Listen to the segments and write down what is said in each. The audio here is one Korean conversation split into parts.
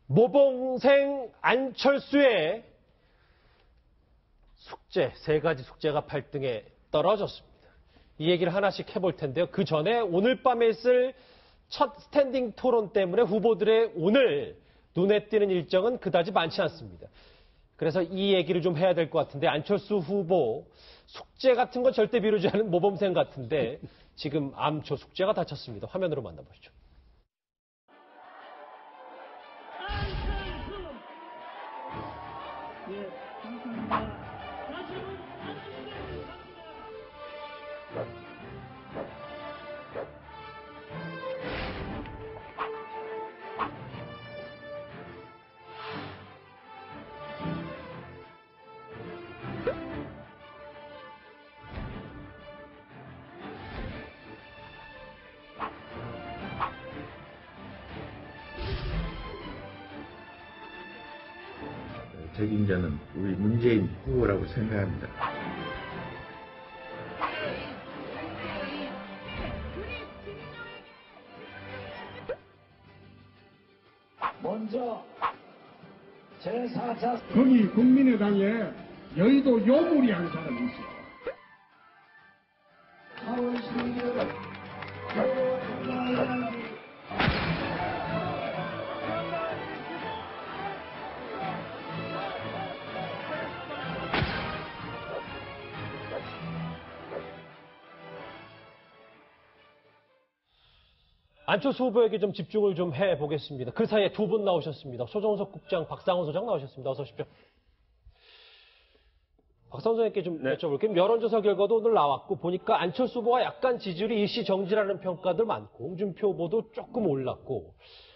모범생 안철수의 숙제, 3가지 숙제가 발등에 떨어졌습니다. 이 얘기를 하나씩 해볼 텐데요. 그 전에 오늘 밤에 있을 첫 스탠딩 토론 때문에 후보들의 오늘 눈에 띄는 일정은 그다지 많지 않습니다. 그래서 이 얘기를 좀 해야 될 것 같은데, 안철수 후보 숙제 같은 건 절대 미루지 않은 모범생 같은데 지금 암초 숙제가 닥쳤습니다. 화면으로 만나보시죠. 적임자는 우리 문재인 후보라고 생각합니다. 먼저 제4차 거기 국민의당에 여의도 요물이 한 사람이 있어. 4월 12일 안철수 후보에게 좀 집중을 좀 해보겠습니다. 그 사이에 두 분 나오셨습니다. 소정석 국장, 박상원 소장 나오셨습니다. 어서 오십시오. 박상원 소장님께 좀 여쭤볼게요. 여론조사 결과도 오늘 나왔고 보니까 안철수 후보가 약간 지지율이 일시정지라는 평가들 많고 홍준표 후보도 조금 올랐고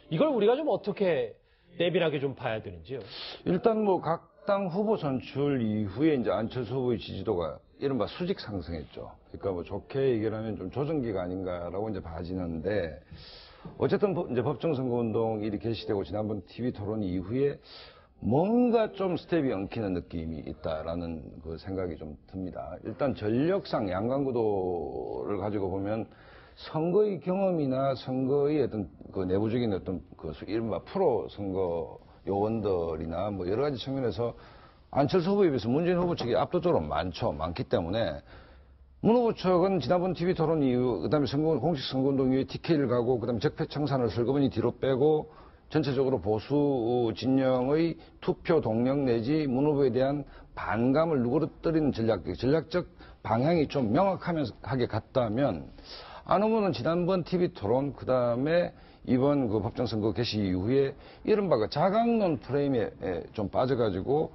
이걸 우리가 좀 어떻게 내밀하게 좀 봐야 되는지요? 일단 뭐 각 당 후보 선출 이후에 이제 안철수 후보의 지지도가 이른바 수직 상승했죠. 그러니까 뭐 좋게 얘기하면 좀 조정기가 아닌가라고 이제 봐지는데 어쨌든 이제 법정선거운동이 개시되고 지난번 TV 토론 이후에 뭔가 좀 스텝이 엉키는 느낌이 있다라는 그 생각이 좀 듭니다. 일단 전력상 양강구도를 가지고 보면 선거의 경험이나 선거의 어떤 그 내부적인 어떤 그 이른바 프로 선거 요원들이나 뭐 여러 가지 측면에서 안철수 후보에 비해서 문재인 후보 측이 압도적으로 많기 때문에 문 후보 측은 지난번 TV 토론 이후 그다음에 공식 선거운동 이후에 TK를 가고 그다음에 적폐청산을 슬그머니 뒤로 빼고 전체적으로 보수 진영의 투표 동력 내지 문 후보에 대한 반감을 누그러뜨리는 전략적 방향이 좀 명확하게 갔다면 안 후보는 지난번 TV 토론 그다음에 이번 그 법정선거 개시 이후에 이른바 그 자강론 프레임에 좀 빠져가지고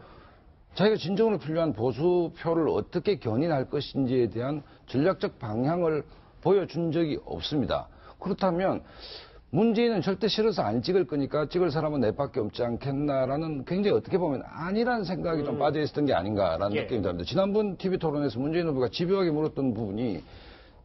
자기가 진정으로 필요한 보수표를 어떻게 견인할 것인지에 대한 전략적 방향을 보여준 적이 없습니다. 그렇다면 문재인은 절대 싫어서 안 찍을 거니까 찍을 사람은 내밖에 없지 않겠나라는 굉장히 어떻게 보면 아니라는 생각이 좀 빠져있었던 게 아닌가라는 느낌이 듭니다. 지난번 TV 토론에서 문재인 후보가 집요하게 물었던 부분이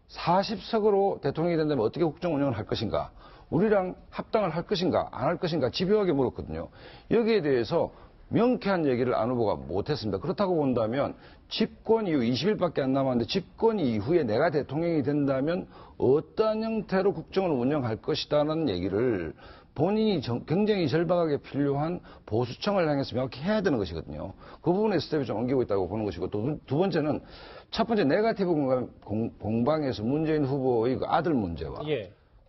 40석으로 대통령이 된다면 어떻게 국정 운영을 할 것인가, 우리랑 합당을 할 것인가 안 할 것인가 집요하게 물었거든요. 여기에 대해서 명쾌한 얘기를 안 후보가 못했습니다. 그렇다고 본다면 집권 이후 20일밖에 안 남았는데 집권 이후에 내가 대통령이 된다면 어떠한 형태로 국정을 운영할 것이다라는 얘기를 본인이 굉장히 절박하게 필요한 보수층을 향해서 명확히 해야 되는 것이거든요. 그 부분에 스텝이 좀 엉기고 있다고 보는 것이고 두 번째는 첫 번째 네거티브 공방에서 문재인 후보의 그 아들 문제와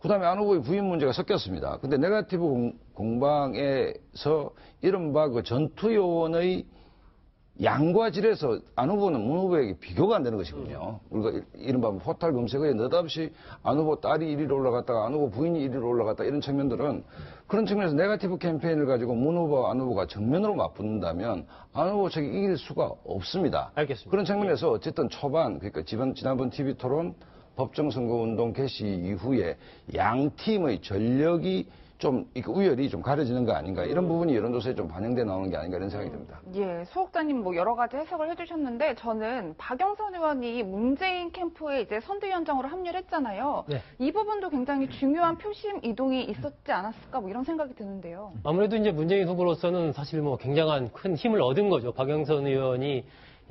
그다음에 안 후보의 부인 문제가 섞였습니다. 근데 네거티브 공방에서 이른바 그 전투요원의 양과 질에서 안 후보는 문 후보에게 비교가 안 되는 것이군요. 우리가 이른바 포탈 검색어에 느닷없이 안 후보 딸이 1위로 올라갔다가 안 후보 부인이 1위로 올라갔다 이런 측면들은 그런 측면에서 네거티브 캠페인을 가지고 문 후보와 안 후보가 정면으로 맞붙는다면 안 후보 측이 이길 수가 없습니다. 알겠습니다. 그런 측면에서 어쨌든 초반 그러니까 지난번 TV 토론 법정선거운동 개시 이후에 양 팀의 전력이 좀 우열이 좀 가려지는 거 아닌가 이런 부분이 여론조사에 좀 반영돼 나오는 게 아닌가 이런 생각이 듭니다. 예, 수옥자님 뭐 여러 가지 해석을 해주셨는데 저는 박영선 의원이 문재인 캠프에 이제 선대위원장으로 합류를 했잖아요. 이 부분도 굉장히 중요한 표심 이동이 있었지 않았을까 뭐 이런 생각이 드는데요. 아무래도 이제 문재인 후보로서는 사실 뭐 굉장한 큰 힘을 얻은 거죠. 박영선 의원이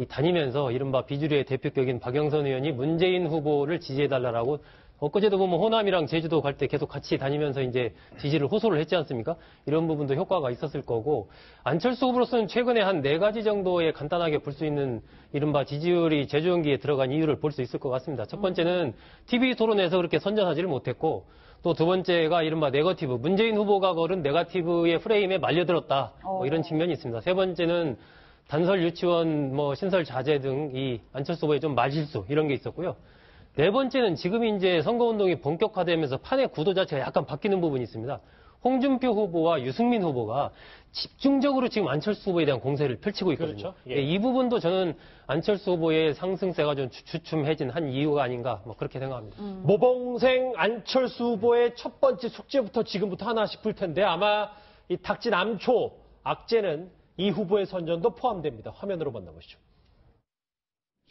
다니면서 이른바 비주류의 대표격인 박영선 의원이 문재인 후보를 지지해달라고 엊그제도 보면 호남이랑 제주도 갈 때 계속 같이 다니면서 이제 지지를 호소를 했지 않습니까? 이런 부분도 효과가 있었을 거고, 안철수 후보로서는 최근에 한 4가지 정도의 간단하게 볼 수 있는 이른바 지지율이 제조연기에 들어간 이유를 볼 수 있을 것 같습니다. 첫 번째는 TV 토론에서 그렇게 선전하지를 못했고, 또 두 번째가 이른바 네거티브, 문재인 후보가 걸은 네거티브의 프레임에 말려들었다. 뭐 이런 측면이 있습니다. 세 번째는 단설 유치원, 신설 자제 등 이 안철수 후보의 좀 말실수 이런 게 있었고요. 네 번째는 지금 이제 선거운동이 본격화되면서 판의 구도 자체가 약간 바뀌는 부분이 있습니다. 홍준표 후보와 유승민 후보가 집중적으로 지금 안철수 후보에 대한 공세를 펼치고 있거든요. 그렇죠. 예, 이 부분도 저는 안철수 후보의 상승세가 좀 주춤해진 한 이유가 아닌가 그렇게 생각합니다. 모범생 안철수 후보의 첫 번째 숙제부터 지금부터 하나 싶을 텐데 아마 이 닥친 암초, 악재는 이 후보의 선전도 포함됩니다. 화면으로 만나보시죠.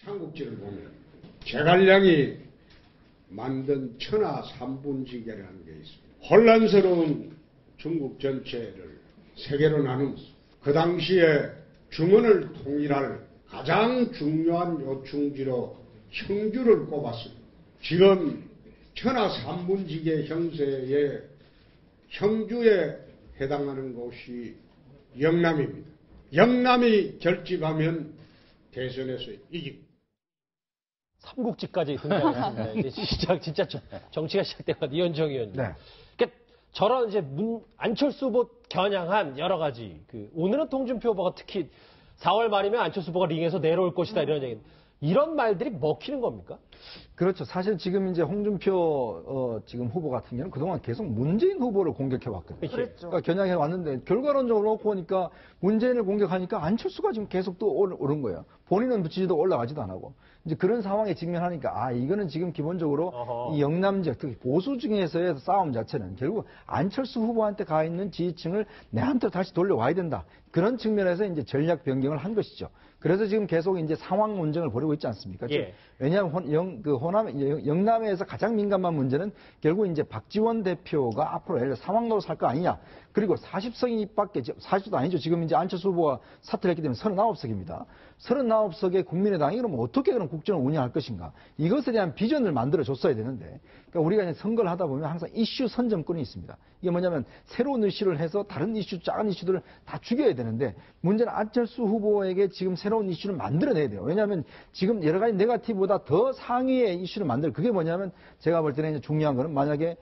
삼국지를 보면 제갈량이 만든 천하 삼분지계라는 게 있습니다. 혼란스러운 중국 전체를 세계로 나누면서 그 당시에 중원을 통일할 가장 중요한 요충지로 청주를 꼽았습니다. 지금 천하 삼분지계 형세의 청주에 해당하는 곳이 영남입니다. 영남이 결집하면 대선에서 이깁니다. 삼국지까지 등장했습니다. 이제 진짜 정치가 시작된 이현정 의원님. 네. 그러니까 저런 이제 안철수 후보 겨냥한 여러 가지 오늘은 홍준표 후보가 특히 4월 말이면 안철수 후보가 링에서 내려올 것이다 이런 얘기. 이런 말들이 먹히는 겁니까? 그렇죠. 사실 지금 이제 홍준표 지금 후보 같은 경우는 그동안 계속 문재인 후보를 공격해 왔거든요. 그렇죠. 그러니까 겨냥해 왔는데 결과론적으로 놓고 보니까 문재인을 공격하니까 안철수가 지금 계속 또 오른 거예요. 본인은 지지도 올라가지도 안 하고. 이제 그런 상황에 직면하니까 이거는 지금 기본적으로 이 영남 지역 특히 보수 중에서의 싸움 자체는 결국 안철수 후보한테 가 있는 지지층을 내한테로 다시 돌려와야 된다. 그런 측면에서 이제 전략 변경을 한 것이죠. 그래서 지금 계속 이제 상황 논쟁을 벌이고 있지 않습니까? 예. 왜냐하면 영남에서 가장 민감한 문제는 결국 이제 박지원 대표가 앞으로 예를 들어 상황로로 살 거 아니냐. 그리고 40석밖에 40도 아니죠. 지금 이제 안철수 후보가 사퇴를 했기 때문에 39석입니다. 39석의 국민의당이 그럼 어떻게 그럼 국정을 운영할 것인가. 이것에 대한 비전을 만들어 줬어야 되는데, 그러니까 우리가 이제 선거를 하다 보면 항상 이슈 선점권이 있습니다. 이게 뭐냐면 새로운 이슈를 해서 다른 이슈, 작은 이슈들을 다 죽여야 되는데, 문제는 안철수 후보에게 지금 새로운 이슈를 만들어내야 돼요. 왜냐하면 지금 여러 가지 네거티브보다 더 상위의 이슈를 그게 뭐냐면 제가 볼 때는 이제 중요한 거는 만약에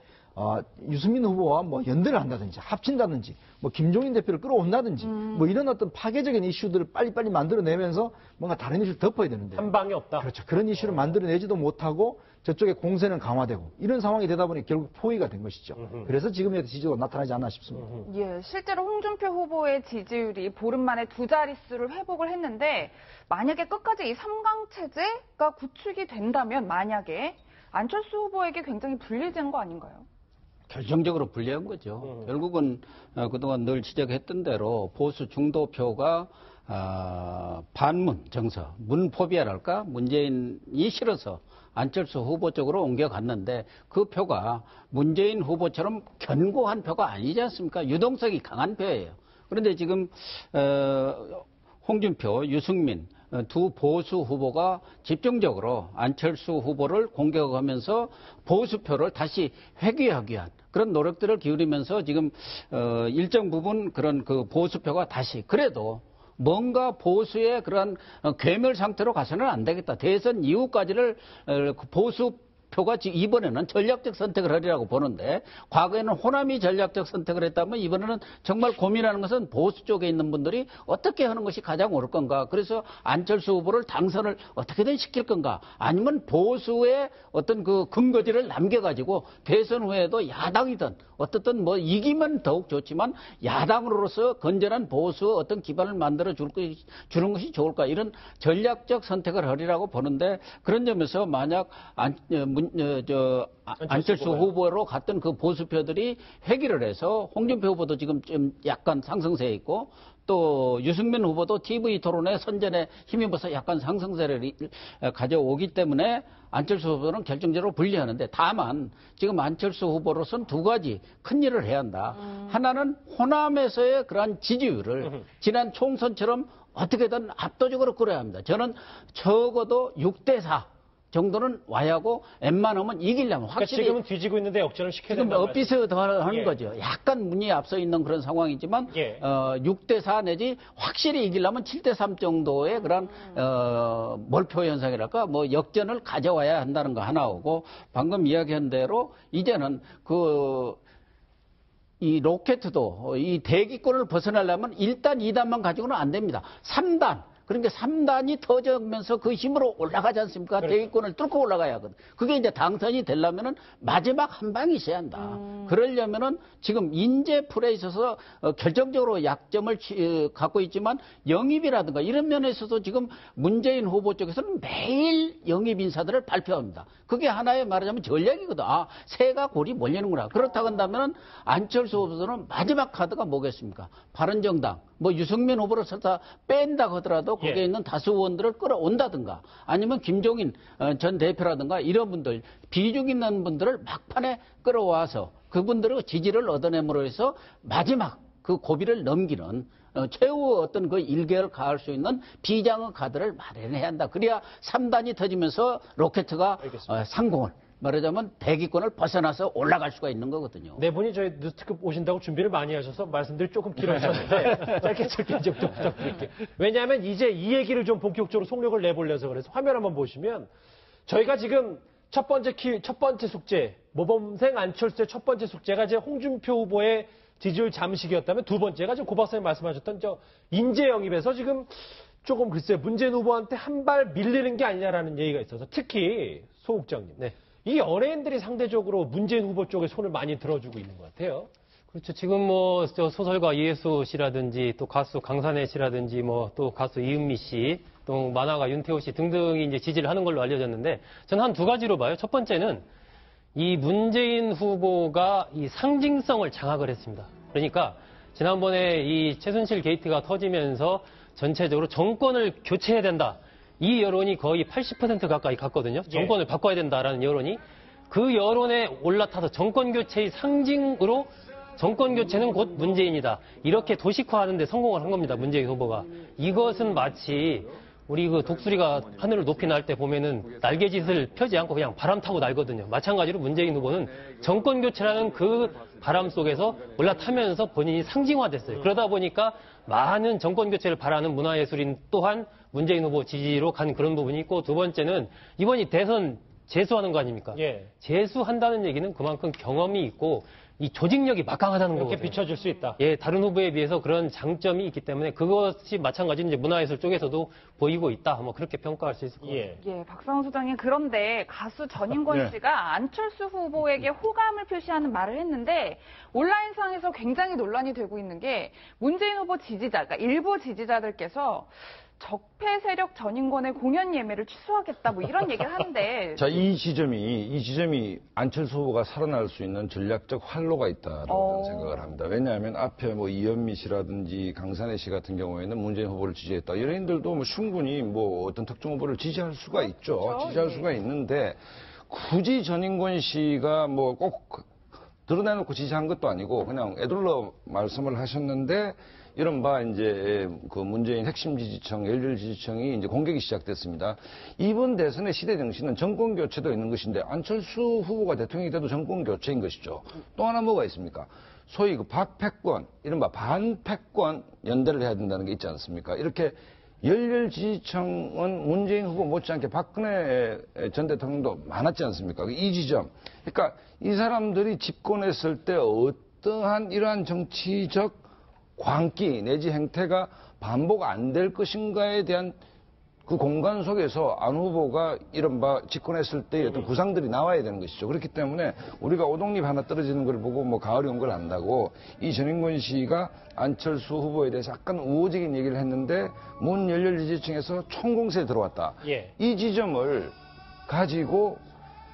유승민 후보와 연대를 한다든지 합친다든지 김종인 대표를 끌어온다든지 이런 어떤 파괴적인 이슈들을 빨리빨리 만들어내면서 뭔가 다른 이슈를 덮어야 되는데 한 방에 없다. 그렇죠. 그런 이슈를 만들어내지도 못하고 저쪽에 공세는 강화되고 이런 상황이 되다 보니 결국 포위가 된 것이죠. 그래서 지금의 지지가 나타나지 않나 싶습니다. 예, 실제로 홍준표 후보의 지지율이 보름 만에 2자릿수를 회복을 했는데 만약에 끝까지 이 3강 체제가 구축이 된다면 만약에 안철수 후보에게 굉장히 불리해지는 거 아닌가요? 결정적으로 불리한 거죠. 결국은 그동안 늘 지적했던 대로 보수 중도표가 반문 정서, 문포비아랄까? 문재인이 싫어서 안철수 후보 쪽으로 옮겨갔는데 그 표가 문재인 후보처럼 견고한 표가 아니지 않습니까? 유동성이 강한 표예요. 그런데 지금 홍준표, 유승민 두 보수 후보가 집중적으로 안철수 후보를 공격하면서 보수표를 다시 회귀하기 위한 그런 노력들을 기울이면서 지금 일정 부분 그런 그 보수표가 다시 그래도 뭔가 보수의 그런 괴멸 상태로 가서는 안 되겠다. 대선 이후까지를 보수 표가 이번에는 전략적 선택을 하리라고 보는데 과거에는 호남이 전략적 선택을 했다면 이번에는 정말 고민하는 것은 보수 쪽에 있는 분들이 어떻게 하는 것이 가장 옳을 건가. 그래서 안철수 후보를 당선을 어떻게든 시킬 건가. 아니면 보수의 어떤 그 근거지를 남겨가지고 대선 후에도 야당이든 어떻든 이기면 더욱 좋지만 야당으로서 건전한 보수 어떤 기반을 만들어 주는 것이 좋을까. 이런 전략적 선택을 하리라고 보는데 그런 점에서 만약 안철수 후보로 갔던 그 보수표들이 회귀를 해서 홍준표 후보도 지금 좀 약간 상승세에 있고 또 유승민 후보도 TV 토론의 선전에 힘입어서 약간 상승세를 가져오기 때문에 안철수 후보는 결정적으로 불리하는데 다만 지금 안철수 후보로서는 두 가지 큰 일을 해야 한다. 하나는 호남에서의 그러한 지지율을 지난 총선처럼 어떻게든 압도적으로 끌어야 합니다. 저는 적어도 6대4 정도는 와야 하고 웬만하면 이기려면 그러니까 확실히 지금은 뒤지고 있는데 역전을 시켜야 지금 된다는 엇비슷 더 하는 예. 거죠. 약간 문이 앞서 있는 그런 상황이지만 예. 6대4 내지 확실히 이기려면 7대3 정도의 그런 몰표 현상이랄까 뭐 역전을 가져와야 한다는 거 하나오고 방금 이야기한 대로 이제는 이 로켓도 이 대기권을 벗어나려면 1단, 2단만 가지고는 안 됩니다. 3단. 그러니까 3단이 터지면서 그 힘으로 올라가지 않습니까? 그렇죠. 대기권을 뚫고 올라가야 하거든. 그게 이제 당선이 되려면은 마지막 한 방이 있어야 한다. 그러려면은 지금 인재풀에 있어서 결정적으로 약점을 갖고 있지만 영입이라든가 이런 면에서도 지금 문재인 후보 쪽에서는 매일 영입 인사들을 발표합니다. 그게 하나의 말하자면 전략이거든. 아, 새가 골이 몰리는구나. 그렇다고 한다면은 안철수 후보는 마지막 카드가 뭐겠습니까? 바른정당, 뭐 유승민 후보를 설사 뺀다 하더라도 거기에 예. 있는 다수 의원들을 끌어온다든가 아니면 김종인 전 대표라든가 이런 분들 비중 있는 분들을 막판에 끌어와서 그분들의 지지를 얻어내므로 해서 마지막 그 고비를 넘기는 최후 어떤 그 일개를 가할 수 있는 비장의 카드를 마련해야 한다. 그래야 3단이 터지면서 로켓가 상공을 말하자면 대기권을 벗어나서 올라갈 수가 있는 거거든요. 네 분이 저희 뉴스특급 오신다고 준비를 많이 하셔서 말씀들이 조금 길어지셨는데 짧게 좀 부탁드릴게요. 왜냐하면 이제 이 얘기를 좀 본격적으로 속력을 내보려서 그래서 화면 한번 보시면 저희가 지금 첫 번째 숙제 모범생 안철수의 첫 번째 숙제가 이제 홍준표 후보의 지지율 잠식이었다면 두 번째가 지금 고 박사님 말씀하셨던 인재 영입에서 지금 조금 글쎄요 문재인 후보한테 한 발 밀리는 게 아니냐라는 얘기가 있어서 특히 소 국장님. 네. 이 연예인들이 상대적으로 문재인 후보 쪽에 손을 많이 들어주고 있는 것 같아요. 그렇죠. 지금 뭐 소설가 이혜수 씨라든지 또 가수 강산혜 씨라든지 뭐 또 가수 이은미 씨, 또 만화가 윤태호 씨 등등이 이제 지지를 하는 걸로 알려졌는데 저는 한 두 가지로 봐요. 첫 번째는 이 문재인 후보가 이 상징성을 장악을 했습니다. 그러니까 지난번에 이 최순실 게이트가 터지면서 전체적으로 정권을 교체해야 된다. 이 여론이 거의 80% 가까이 갔거든요. 정권을 바꿔야 된다라는 여론이. 그 여론에 올라타서 정권 교체의 상징으로 정권 교체는 곧 문재인이다. 이렇게 도식화하는 데 성공을 한 겁니다. 문재인 후보가. 이것은 마치 우리 그 독수리가 하늘을 높이 날 때 보면은 날개짓을 펴지 않고 그냥 바람 타고 날거든요. 마찬가지로 문재인 후보는 정권 교체라는 그 바람 속에서 올라타면서 본인이 상징화됐어요. 그러다 보니까 많은 정권 교체를 바라는 문화예술인 또한 문재인 후보 지지로 간 그런 부분이 있고 두 번째는 이번이 대선 재수하는 거 아닙니까? 예. 재수한다는 얘기는 그만큼 경험이 있고 이 조직력이 막강하다는 이렇게 거거든요. 비춰줄 수 있다. 예, 다른 후보에 비해서 그런 장점이 있기 때문에 그것이 마찬가지로 이제 문화예술 쪽에서도 보이고 있다. 뭐 그렇게 평가할 수 있을 것 같아요. 예, 박상훈 소장님. 그런데 가수 전인권 씨가 안철수 후보에게 호감을 표시하는 말을 했는데 온라인상에서 굉장히 논란이 되고 있는 게 문재인 후보 지지자, 그러니까 일부 지지자들께서 적폐 세력 전인권의 공연 예매를 취소하겠다 뭐 이런 얘기를 하는데 자, 이 지점이 안철수 후보가 살아날 수 있는 전략적 활로가 있다라고 저는 생각을 합니다. 왜냐하면 앞에 뭐 이현미 씨라든지 강산혜 씨 같은 경우에는 문재인 후보를 지지했다. 연예인들도 뭐 충분히 뭐 어떤 특정 후보를 지지할 수가 있죠. 그렇죠. 지지할 수가 있는데 굳이 전인권 씨가 뭐 꼭 드러내놓고 지지한 것도 아니고 그냥 애둘러 말씀을 하셨는데 이른바 이제 그 문재인 핵심 지지층, 열렬 지지층이 이제 공격이 시작됐습니다. 이번 대선의 시대 정신은 정권 교체도 있는 것인데 안철수 후보가 대통령이 돼도 정권 교체인 것이죠. 또 하나 뭐가 있습니까? 소위 그 박패권, 이른바 반패권 연대를 해야 된다는 게 있지 않습니까? 이렇게 열렬 지지층은 문재인 후보 못지않게 박근혜 전 대통령도 많았지 않습니까? 이 지점. 그러니까 이 사람들이 집권했을 때 어떠한 이러한 정치적 광기 내지 행태가 반복 안 될 것인가에 대한 그 공간 속에서 안 후보가 이른바 집권했을 때의 어떤 구상들이 나와야 되는 것이죠. 그렇기 때문에 우리가 오동잎 하나 떨어지는 걸 보고 뭐 가을이 온 걸 안다고 이 전인권 씨가 안철수 후보에 대해서 약간 우호적인 얘기를 했는데 문 열렬 지지층에서 총공세에 들어왔다. 예. 이 지점을 가지고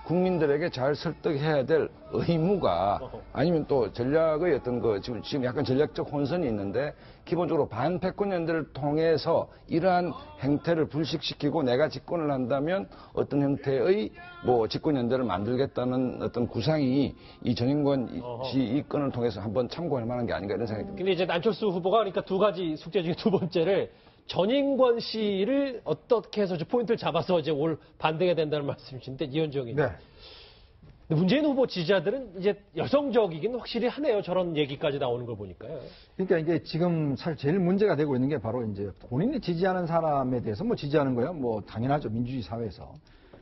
국민들에게 잘 설득해야 될 의무가 아니면 또 전략의 어떤 그 지금 약간 전략적 혼선이 있는데 기본적으로 반패권 연대를 통해서 이러한 행태를 불식시키고 내가 집권을 한다면 어떤 형태의 뭐 집권 연대를 만들겠다는 어떤 구상이 이 전인권 씨 이 건을 통해서 한번 참고할 만한 게 아닌가 이런 생각이 듭니다. 근데 이제 안철수 후보가 그러니까 두 가지 숙제 중에 두 번째를 전인권 씨를 어떻게 해서 포인트를 잡아서 이제 올 반대가 된다는 말씀이신데, 이현정 의원. 네. 문재인 후보 지지자들은 이제 여성적이긴 확실히 하네요. 저런 얘기까지 나오는 걸 보니까요. 그러니까 이게 지금 사실 제일 문제가 되고 있는 게 바로 이제 본인이 지지하는 사람에 대해서 뭐 지지하는 거야 뭐 당연하죠. 민주주의 사회에서.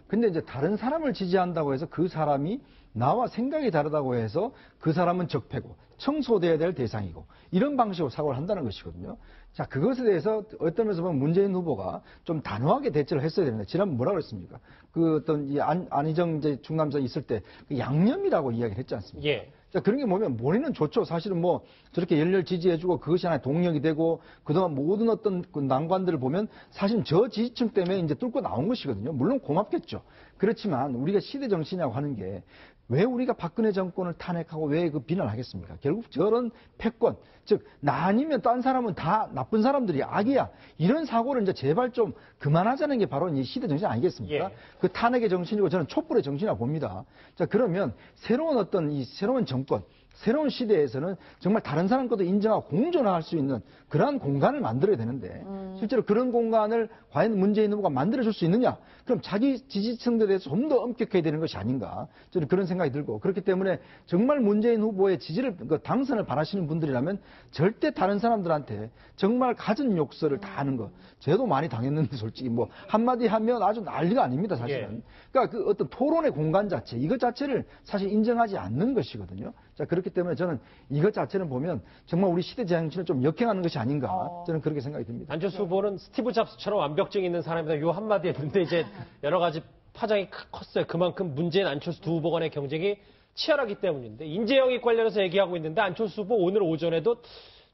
근데 이제 다른 사람을 지지한다고 해서 그 사람이 나와 생각이 다르다고 해서 그 사람은 적폐고 청소돼야 될 대상이고 이런 방식으로 사고를 한다는 것이거든요. 자, 그것에 대해서 어떤 면에서 보면 문재인 후보가 좀 단호하게 대처를 했어야 되는데 지난번 뭐라고 했습니까? 그 어떤 이 안희정 이제 충남서 있을 때 그 양념이라고 이야기를 했지 않습니까? 예. 자, 그런 게 보면 본인은 좋죠. 사실은 뭐 저렇게 열렬 지지해주고 그것이 하나의 동력이 되고 그동안 모든 어떤 그 난관들을 보면 사실 저 지지층 때문에 이제 뚫고 나온 것이거든요. 물론 고맙겠죠. 그렇지만 우리가 시대 정신이라고 하는 게 왜 우리가 박근혜 정권을 탄핵하고 왜 그 비난하겠습니까? 결국 저런 패권, 즉, 나 아니면 딴 사람은 다 나쁜 사람들이 악이야. 이런 사고를 이제 제발 좀 그만하자는 게 바로 이 시대 정신 아니겠습니까? 예. 그 탄핵의 정신이고 저는 촛불의 정신이라고 봅니다. 자, 그러면 새로운 어떤 이 새로운 정권, 새로운 시대에서는 정말 다른 사람 것도 인정하고 공존할 수 있는 그러한 공간을 만들어야 되는데 실제로 그런 공간을 과연 문재인 후보가 만들어줄 수 있느냐? 그럼 자기 지지층들에 대해서 좀 더 엄격해야 되는 것이 아닌가? 저는 그런 생각이 들고 그렇기 때문에 정말 문재인 후보의 지지를 당선을 바라시는 분들이라면 절대 다른 사람들한테 정말 갖은 욕설을 다 하는 거. 저도 많이 당했는데 솔직히 뭐 한마디 하면 아주 난리가 아닙니다 사실은. 그러니까 그 어떤 토론의 공간 자체 이것 자체를 사실 인정하지 않는 것이거든요. 자, 그렇기 때문에 저는 이것 자체는 보면 정말 우리 시대 정신을 좀 역행하는 것이 아닌가 저는 그렇게 생각이 듭니다. 안철수 후보는 스티브 잡스처럼 완벽증이 있는 사람이다. 요 한마디 했는데 이제 여러 가지 파장이 컸어요. 그만큼 문재인 안철수 두 후보 간의 경쟁이 치열하기 때문인데 인재영입 관련해서 얘기하고 있는데 안철수 후보 오늘 오전에도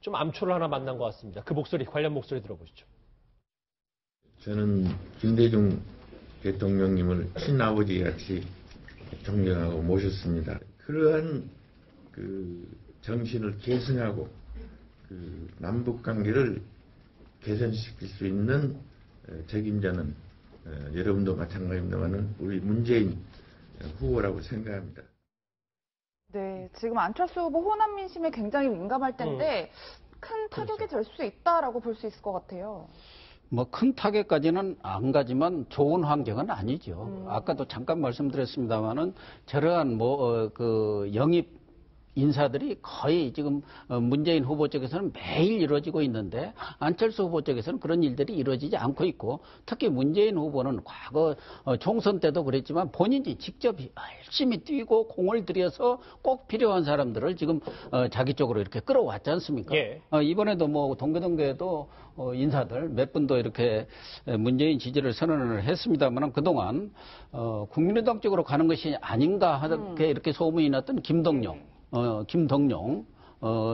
좀 암초를 하나 만난 것 같습니다. 그 목소리 관련 목소리 들어보시죠. 저는 김대중 대통령님을 친아버지 같이 존경하고 모셨습니다. 그러한 그 정신을 계승하고 그 남북 관계를 개선시킬 수 있는 책임자는 여러분도 마찬가지입니다만은 우리 문재인 후보라고 생각합니다. 네, 지금 안철수 후보 호남 민심에 굉장히 민감할 텐데 큰 타격이 될 수 있다라고 볼 수 있을 것 같아요. 뭐 큰 타격까지는 안 가지만 좋은 환경은 아니죠. 아까도 잠깐 말씀드렸습니다만은 저러한 그 영입 인사들이 거의 지금 문재인 후보 쪽에서는 매일 이루어지고 있는데 안철수 후보 쪽에서는 그런 일들이 이루어지지 않고 있고 특히 문재인 후보는 과거 총선 때도 그랬지만 본인이 직접 열심히 뛰고 공을 들여서 꼭 필요한 사람들을 지금 자기 쪽으로 이렇게 끌어왔지 않습니까? 예. 이번에도 뭐 동교동계도 인사들 몇 분도 이렇게 문재인 지지를 선언을 했습니다만 그동안 국민의당 쪽으로 가는 것이 아닌가 하게 이렇게 소문이 났던 김덕용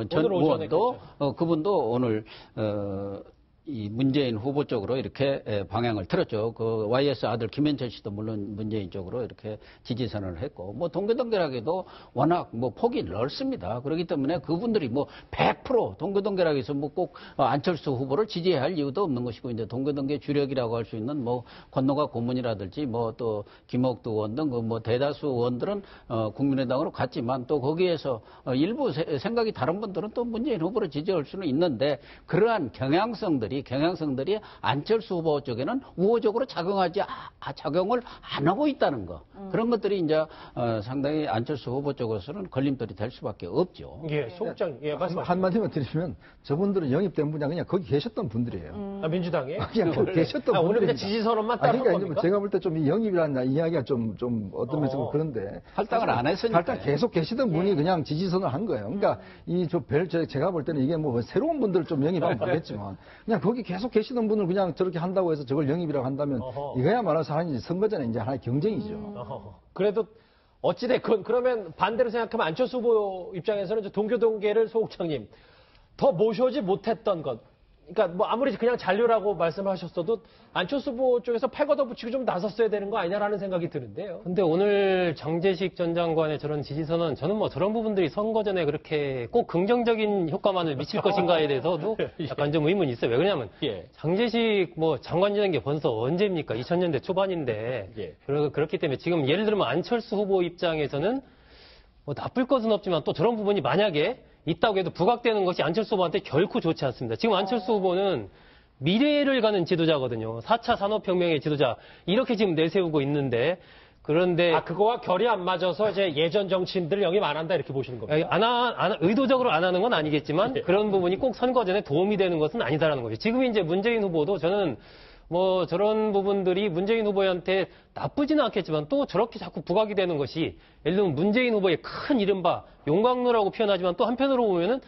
전 의원도 그분도 오늘 이 문재인 후보 쪽으로 이렇게 방향을 틀었죠. 그 YS 아들 김현철 씨도 물론 문재인 쪽으로 이렇게 지지 선언을 했고, 뭐 동교동계라기도 워낙 뭐 폭이 넓습니다. 그렇기 때문에 그분들이 뭐 100% 동교동계라고 해서 뭐 꼭 안철수 후보를 지지해야 할 이유도 없는 것이고, 이제 동교동계 주력이라고 할 수 있는 뭐 권노가 고문이라든지 뭐 또 김옥두 의원 등 그 뭐 대다수 의원들은 국민의당으로 갔지만 또 거기에서 일부 생각이 다른 분들은 또 문재인 후보를 지지할 수는 있는데 그러한 경향성들이 안철수 후보 쪽에는 우호적으로 작용을 안 하고 있다는 거. 그런 것들이 이제 상당히 안철수 후보 쪽으로서는 걸림돌이 될 수밖에 없죠. 예, 소국장, 예, 말씀하세요. 한마디만 드리면 저분들은 영입된 분이 그냥 거기 계셨던 분들이에요. 아, 민주당에? 그냥 거기 계셨던 분들이. 오늘 그냥 지지선언만 따로 그러니까 한 겁니까? 제가 볼 때 좀 이 영입이라는 이야기가 좀 어떤 면에서 그런데. 할당을 안 했으니까. 할당 계속 계시던 분이 그냥 지지선을 한 거예요. 그러니까 제가 볼 때는 이게 뭐 새로운 분들을 좀 영입하면 모르겠지만 그냥 거기 계속 계시던 분을 그냥 저렇게 한다고 해서 저걸 영입이라고 한다면 이거야말로 사람이 선거전에 이제 하나의 경쟁이죠. 그래도 어찌됐건 그러면 반대로 생각하면 안철수 후보 입장에서는 동교동계를 소국장님 더 모셔오지 못했던 것. 그러니까 뭐 아무리 그냥 잔류라고 말씀하셨어도 안철수 후보 쪽에서 팔 걷어붙이고 좀 나섰어야 되는 거 아니냐라는 생각이 드는데요. 근데 오늘 장제식 전 장관의 저런 지지선언, 저는 뭐 저런 부분들이 선거 전에 그렇게 꼭 긍정적인 효과만을 미칠 것인가에 대해서도 약간 좀 의문이 있어요. 왜 그러냐면 장제식 뭐 장관 되는 게 벌써 언제입니까? 2000년대 초반인데. 그렇기 때문에 지금 예를 들면 안철수 후보 입장에서는 뭐 나쁠 것은 없지만 또 저런 부분이 만약에 있다고 해도 부각되는 것이 안철수 후보한테 결코 좋지 않습니다. 지금 안철수 후보는 미래를 가는 지도자거든요. 4차 산업혁명의 지도자. 이렇게 지금 내세우고 있는데, 그런데. 그거와 결이 안 맞아서 이제 예전 정치인들을 영입 안 한다 이렇게 보시는 겁니다. 의도적으로 안 하는 건 아니겠지만, 예. 그런 부분이 꼭 선거 전에 도움이 되는 것은 아니다라는 거죠. 지금 이제 문재인 후보도 저는 뭐 저런 부분들이 문재인 후보한테 나쁘지는 않겠지만 또 저렇게 자꾸 부각이 되는 것이 예를 들면 문재인 후보의 큰 이른바 용광로라고 표현하지만 또 한편으로 보면은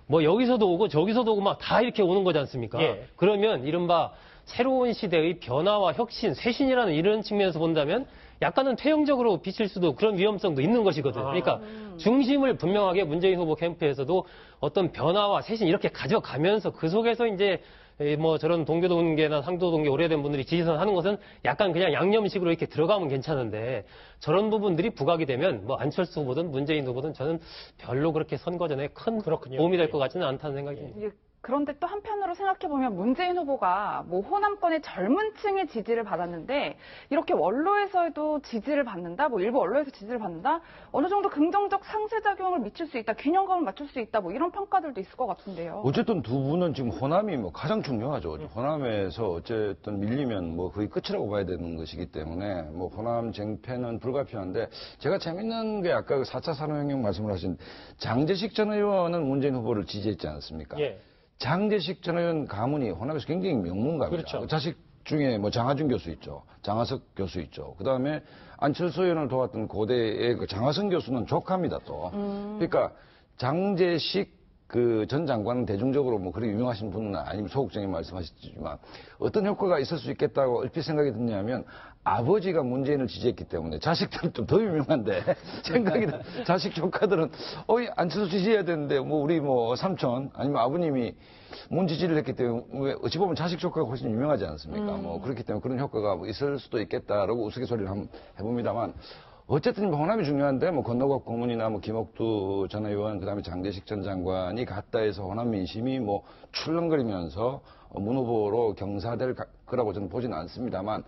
뭐 여기서도 오고 저기서도 오고 막 다 이렇게 오는 거지 않습니까? 예. 그러면 이른바 새로운 시대의 변화와 혁신, 쇄신이라는 이런 측면에서 본다면 약간은 퇴행적으로 비칠 수도 그런 위험성도 있는 것이거든요. 그러니까 중심을 분명하게 문재인 후보 캠프에서도 어떤 변화와 쇄신 이렇게 가져가면서 그 속에서 이제 뭐 저런 동교동계나 상도동계 오래된 분들이 지지선 하는 것은 약간 그냥 양념식으로 이렇게 들어가면 괜찮은데 저런 부분들이 부각이 되면 뭐 안철수 후보든 문재인 후보든 저는 별로 그렇게 선거 전에 큰 도움이 될 것 같지는 않다는 생각이 듭니다. 그런데 또 한편으로 생각해보면 문재인 후보가 뭐 호남권의 젊은 층의 지지를 받았는데 이렇게 원로에서도 지지를 받는다, 뭐 일부 언론에서 지지를 받는다, 어느 정도 긍정적 상쇄작용을 미칠 수 있다, 균형감을 맞출 수 있다, 뭐 이런 평가들도 있을 것 같은데요. 어쨌든 두 분은 지금 호남이 뭐 가장 중요하죠. 호남에서 어쨌든 밀리면 뭐 거의 끝이라고 봐야 되는 것이기 때문에 뭐 호남 쟁패는 불가피한데 제가 재밌는 게 아까 그 4차 산업혁명 말씀을 하신 장제식 전 의원은 문재인 후보를 지지했지 않습니까? 예. 장제식 전 의원 가문이 호남에서 굉장히 명문가입니다. 그렇죠. 자식 중에 뭐 장하준 교수 있죠. 장하석 교수 있죠. 그 다음에 안철수 의원을 도왔던 고대의 그 장하성 교수는 조카입니다, 또. 그러니까 장제식 그 전 장관은 대중적으로 뭐 그렇게 유명하신 분은 아니면 소국장님 말씀하셨지만 어떤 효과가 있을 수 있겠다고 얼핏 생각이 드냐면 아버지가 문재인을 지지했기 때문에 자식들은 좀 더 유명한데 생각이 나. 자식 조카들은 안철수 지지해야 되는데 뭐 우리 뭐 삼촌 아니면 아버님이 문 지지를 했기 때문에 어찌 보면 자식 조카가 훨씬 유명하지 않습니까? 뭐 그렇기 때문에 그런 효과가 뭐 있을 수도 있겠다라고 우스갯소리를 한번 해봅니다만 어쨌든 호남이 중요한데 뭐 건너갑 고문이나 뭐 김옥두 전 의원 그다음에 장제식 전 장관이 갔다 해서 호남 민심이 뭐 출렁거리면서 문 후보로 경사될 거라고 저는 보지는 않습니다만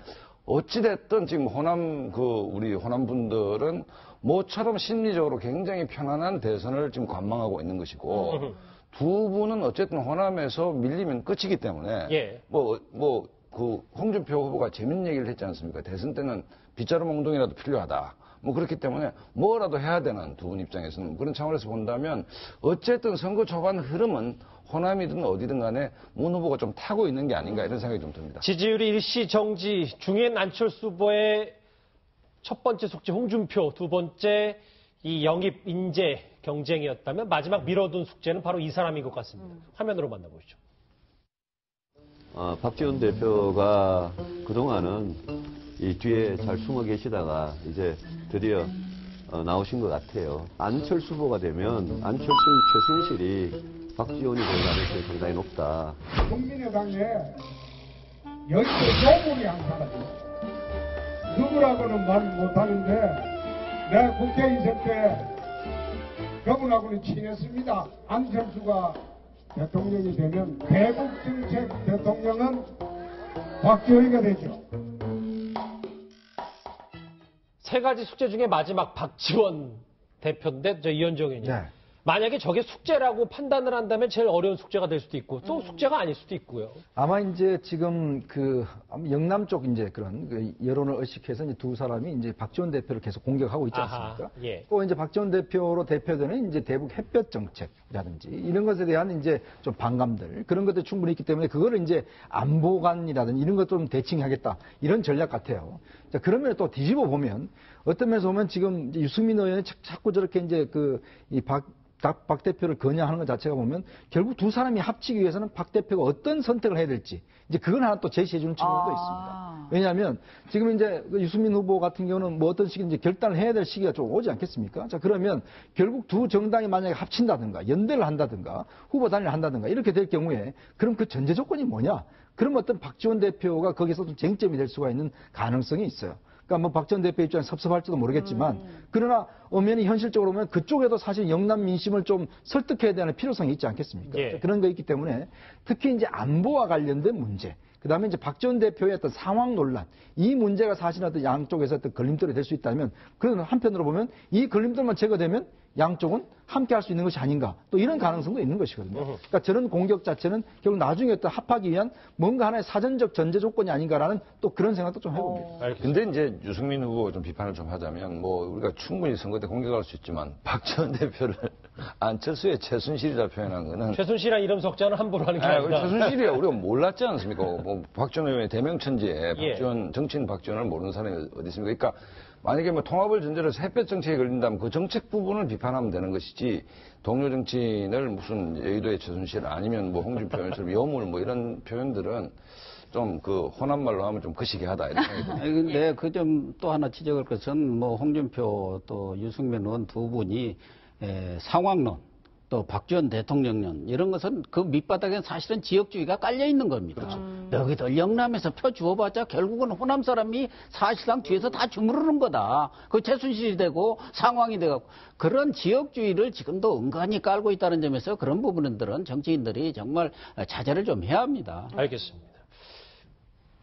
어찌됐든 지금 호남 우리 호남 분들은 모처럼 심리적으로 굉장히 편안한 대선을 지금 관망하고 있는 것이고 두 분은 어쨌든 호남에서 밀리면 끝이기 때문에 예. 그 홍준표 후보가 재밌는 얘기를 했지 않습니까? 대선 때는 빗자루 몽둥이라도 필요하다. 뭐 그렇기 때문에 뭐라도 해야 되는 두 분 입장에서는 그런 차원에서 본다면 어쨌든 선거 초반 흐름은 호남이든 어디든 간에 문 후보가 좀 타고 있는 게 아닌가 이런 생각이 좀 듭니다. 지지율이 일시정지 중인 안철수 후보의 첫 번째 숙제 홍준표, 두 번째 이 영입 인재 경쟁이었다면 마지막 미뤄둔 숙제는 바로 이 사람인 것 같습니다. 화면으로 만나보시죠. 박지원 대표가 그동안은 이 뒤에 잘 숨어 계시다가 이제 드디어 나오신 것 같아요. 안철수 후보가 되면 안철수 최순실이 박지원이 될 가능성이 상당히 높다. 국민의당에 여의도 요물이 한 사람이 누구라고는 말 못하는데 내가 국회 있을 때 그분하고는 친했습니다. 안철수가 대통령이 되면 대북정책 대통령은 박지원이가 되죠. 세 가지 숙제 중에 마지막 박지원 대표인데 이현정 의원님. 네. 만약에 저게 숙제라고 판단을 한다면 제일 어려운 숙제가 될 수도 있고 또 숙제가 아닐 수도 있고요. 아마 이제 지금 영남 쪽 이제 그런 여론을 의식해서 이제 두 사람이 이제 박지원 대표를 계속 공격하고 있지 않습니까? 예. 또 이제 박지원 대표로 대표되는 이제 대북 햇볕 정책이라든지 이런 것에 대한 이제 좀 반감들 그런 것들이 충분히 있기 때문에 그거를 이제 안보관이라든지 이런 것 좀 대칭하겠다 이런 전략 같아요. 자, 그러면 또 뒤집어 보면 어떤 면에서 보면 지금 이제 유승민 의원이 자꾸 저렇게 이제 박 대표를 거냐하는 것 자체가 보면 결국 두 사람이 합치기 위해서는 박 대표가 어떤 선택을 해야 될지 이제 그건 하나 또 제시해 주는 측면도 있습니다. 왜냐하면 지금 이제 유승민 후보 같은 경우는 뭐 어떤 시기 이제 결단을 해야 될 시기가 좀 오지 않겠습니까? 자, 그러면 결국 두 정당이 만약에 합친다든가 연대를 한다든가 후보 단일을 한다든가 이렇게 될 경우에 그럼 그 전제 조건이 뭐냐? 그럼 어떤 박지원 대표가 거기서 좀 쟁점이 될 수가 있는 가능성이 있어요. 그러니까 뭐 박 전 대표 입장에 섭섭할지도 모르겠지만 그러나 엄연히 현실적으로 보면 그쪽에도 사실 영남 민심을 좀 설득해야 되는 필요성이 있지 않겠습니까? 예. 그런 거 있기 때문에 특히 이제 안보와 관련된 문제 그다음에 이제 박 전 대표의 어떤 상황 논란 이 문제가 사실 어떤 양쪽에서 어떤 걸림돌이 될 수 있다면 그런 한편으로 보면 이 걸림돌만 제거되면 양쪽은 함께 할 수 있는 것이 아닌가. 또 이런 가능성도 있는 것이거든요. 그러니까 저런 공격 자체는 결국 나중에 어떤 합하기 위한 뭔가 하나의 사전적 전제 조건이 아닌가라는 또 그런 생각도 좀 해봅니다. 근데 이제 유승민 후보 좀 비판을 좀 하자면 뭐 우리가 충분히 선거 때 공격할 수 있지만 박지원 대표를 안철수의 최순실이라 표현한 거는 최순실이란 이름 석자는 함부로 하는 게 아니라 최순실이야 우리가 몰랐지 않습니까? 뭐 박지원 의원의 대명천지에 박지원 정치인 박지원을 모르는 사람이 어디 있습니까? 그러니까 만약에 뭐 통합을 전제로 해서 햇볕 정책에 걸린다면 그 정책 부분을 비판하면 되는 것이지 동료 정치인을 무슨 여의도의 최순실 아니면 뭐 홍준표 의원처럼 여물 뭐 이런 표현들은 좀 그 호남말로 하면 좀 거시기하다 이런 생각이 듭니다. 근데 그 점 또 하나 지적할 것은 뭐 홍준표 또 유승민 의원 두 분이 상황론 또 박지원 대통령론 이런 것은 그 밑바닥에 사실은 지역주의가 깔려 있는 겁니다. 그렇죠. 너희들 영남에서 표 주어봤자 결국은 호남 사람이 사실상 뒤에서 다 주무르는 거다. 그 최순실이 되고 상황이 되고 그런 지역주의를 지금도 은근히 깔고 있다는 점에서 그런 부분들은 정치인들이 정말 자제를 좀 해야 합니다. 알겠습니다.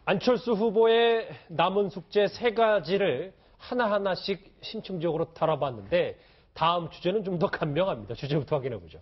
안철수 후보의 남은 숙제 3가지를 하나하나씩 심층적으로 다뤄봤는데 다음 주제는 좀 더 간명합니다. 주제부터 확인해 보죠.